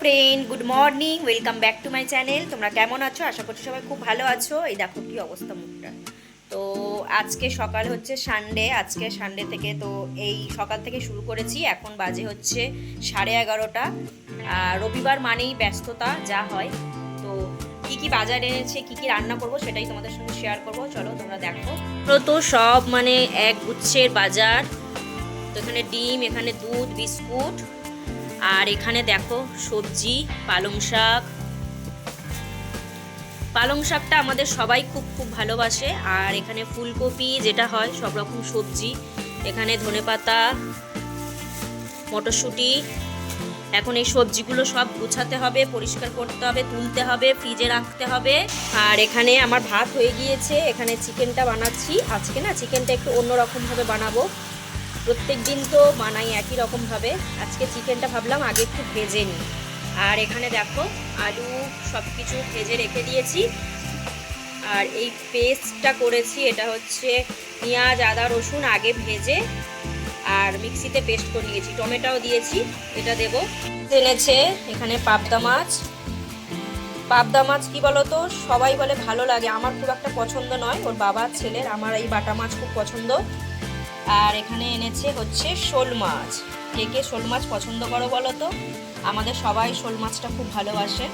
Friend, good morning, welcome back to my channel. তোমরা কেমন আছো? আশা করছি সবাই খুব ভালো আছো। এই দেখো কি অবস্থা মুখটা। তো আজকে সকাল হচ্ছে সানডে, আজকে সানডে থেকে তো এই সকাল থেকে শুরু করেছি। এখন বাজে হচ্ছে 11:30। আর রবিবার মানেই ব্যস্ততা যা হয়। তো কি কি বাজার এনেছে, কি কি রান্না করব সেটাই তোমাদের সঙ্গে শেয়ার করব। চলো তোমরা দেখো। তো সব মানে এক গুচ্ছের বাজার। তো এখানে ডিম, এখানে দুধ, বিস্কুট, আর এখানে দেখো সবজি, পালং শাকটা আমাদের সবাই খুব খুব ভালোবাসে। আর এখানে ফুলকপি যেটা হয়, সব রকম সবজি, এখানে ধনেপাতা, মটরশুঁটি। এখন এই সবজিগুলো সব গুছাতে হবে, পরিষ্কার করতে হবে, তুলতে হবে, ফ্রিজে রাখতে হবে। আর এখানে আমার ভাত হয়ে গিয়েছে। এখানে চিকেনটা বানাচ্ছি। আজকে না চিকেনটা একটু অন্যরকমভাবে বানাবো। প্রত্যেক দিন তো বানাই একই রকমভাবে, আজকে চিকেনটা ভাবলাম আগে একটু ভেজে নিই। আর এখানে দেখো আলু সব কিছু ভেজে রেখে দিয়েছি। আর এই পেস্টটা করেছি, এটা হচ্ছে পেঁয়াজ, আদা, রসুন আগে ভেজে আর মিক্সিতে পেস্ট করে নিয়েছি। টমেটোও দিয়েছি, এটা দেবো। এনেছে এখানে পাবদা মাছ। পাবদা মাছ কি বলতো, সবাই বলে ভালো লাগে, আমার খুব একটা পছন্দ নয়, ওর বাবার ছেলের। আমার এই বাটা মাছ খুব পছন্দ। আর এখানে এনেছে হচ্ছে শোল মাছ। কে কে শোল মাছ পছন্দ করো বলো তো? আমাদের সবাই শোল মাছটা খুব ভালোবাসে।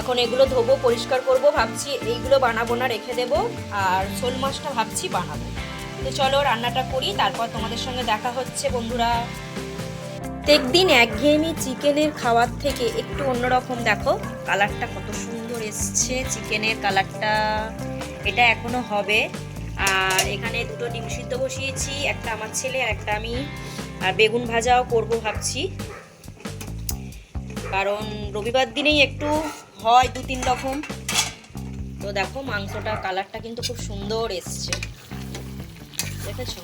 এখন এগুলো ধোবো, পরিষ্কার করব, ভাবছি এইগুলো বানাবো না, রেখে দেবো। আর শোল মাছটা ভাবছি বানাবো। তো চলো রান্নাটা করি, তারপর তোমাদের সঙ্গে দেখা হচ্ছে বন্ধুরা। প্রত্যেকদিন একঘেয়েমি চিকেনের খাওয়ার থেকে একটু অন্যরকম। দেখো কালারটা কত সুন্দর এসছে, চিকেনের কালারটা। এটা এখনো হবে। আর এখানে দুটো ডিম সিদ্ধ বসিয়েছি, একটা আমার ছেলে আর একটা আমি। আর বেগুন ভাজাও করব ভাবছি, কারণ রবিবার দিনেই একটু হয় 2-3 রকম। তো দেখো মাংসটা কালারটা কিন্তু খুব সুন্দর এসছে, দেখেছো?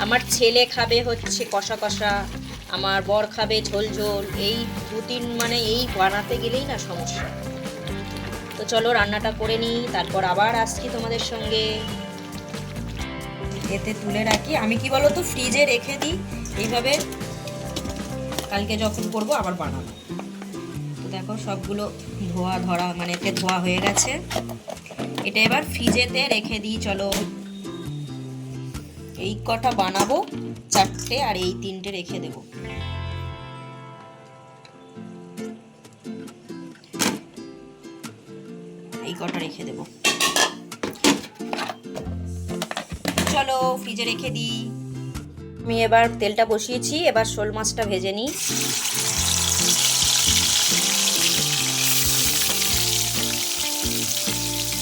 আমার ছেলে খাবে হচ্ছে কষা কষা, আমার বর খাবে ঝোল ঝোল। এই 2-3 মানে এই বানাতে গেলেই না সমস্যা। তো চলো রান্নাটা করে নিই, তারপর আবার আসছি তোমাদের সঙ্গে। এতে তুলে রাখি আমি, কি বলো তো, ফ্রিজে রেখে দিই এইভাবে, কালকে যখন করব আবার বানাবো। তো দেখো সবগুলো ধোয়া ধরা মানে এতে ধোয়া হয়ে গেছে। এটা এবার ফ্রিজেতে রেখে দিই। চলো এই কটা বানাবো, 4টে, আর এই 3টে রেখে দেবো। এই কটা রেখে দেবো। চলো ফ্রিজে রেখে দিই। আমি এবার তেলটা বসিয়েছি, এবার শোল মাছটা ভেজে নিই।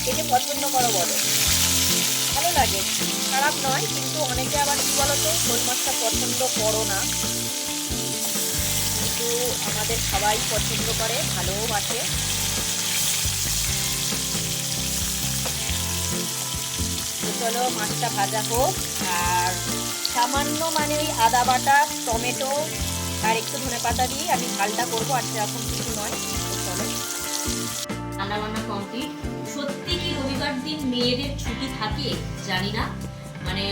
কে কে পছন্দ করো বলো? ভালো লাগে, খারাপ নয়, কিন্তু অনেকে আবার কি বলতো, শোল মাছটা পছন্দ করো না। কিন্তু আমাদের সবাই পছন্দ করে, ভালোবাসে। তো চলো মাছটা ভাজা হোক। আর সামান্য মানে ওই আদা বাটা, টমেটো আর একটু ধনেপাতা দিয়ে আমি ঝালটা করবো, আর সেরকম কিছু নয়। তো চলো রান্না বান্না কমপ্লিট। সত্যি কি রবিবার দিন মেয়েদের ছুটি থাকে জানি না, মানে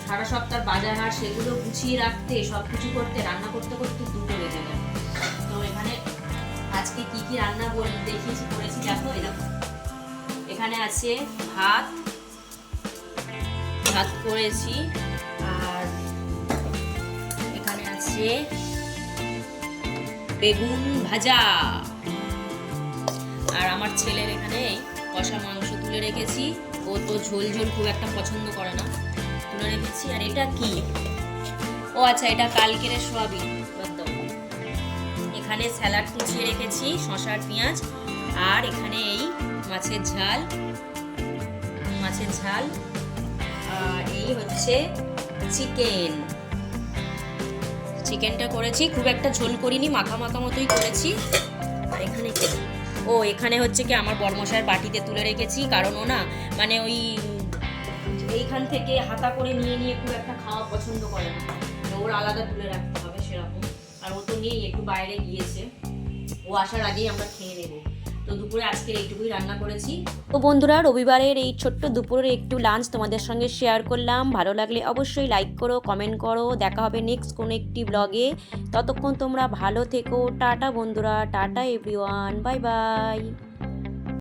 সারা সপ্তাহ বাজার হাট সেগুলো গুছিয়ে রাখতে, সব কিছু করতে, রান্না করতে করতে 2টো বেজে যায়। তো এখানে আজকে কি কি রান্না দেখিয়েছি, করেছি দেখো। এই দেখো এখানে আছে ভাত করেছি, আর এখানে আছে বেগুন ভাজা। আর আমার ছেলের এখানে কষা মাংস তুলে রেখেছি, ও তো ঝোল ঝোল খুব একটা পছন্দ করে না, তুলে রেখেছি। আর এটা কি, ও আচ্ছা, এটা কালকের সোয়াবিন। এখানে স্যালাড কুচিয়ে রেখেছি, শসা আর পেঁয়াজ। আর এখানে এই মাছের ঝাল। আর এই হচ্ছে চিকেনটা করেছি, খুব একটা ঝোল করিনি, মাখা মাখা মতোই করেছি। আর এখানে কি, ও এখানে হচ্ছে কি আমার বরমশাইয়ের বাটিতে তুলে রেখেছি, কারণ ও না মানে ওই এইখান থেকে হাতা করে নিয়ে নিয়ে খুব একটা খাওয়া পছন্দ করে না, ওর আলাদা তুলে রাখতে হবে সেরকম। আর ও তো নেই, একটু বাইরে গিয়েছে, ও আসার আগেই আমরা খেয়ে নেব। তো তো দুপুরে আজকে এইটুকুই রান্না করেছি। তো বন্ধুরা, রবিবারের এই ছোট্ট দুপুরের একটু লাঞ্চ তোমাদের সঙ্গে শেয়ার করলাম। ভালো লাগলে অবশ্যই লাইক করো, কমেন্ট করো। দেখা হবে নেক্সট কোনো একটি ব্লগে। ততক্ষণ তোমরা ভালো থেকো। টাটা বন্ধুরা, টাটা এভরিওয়ান, বাই বাই।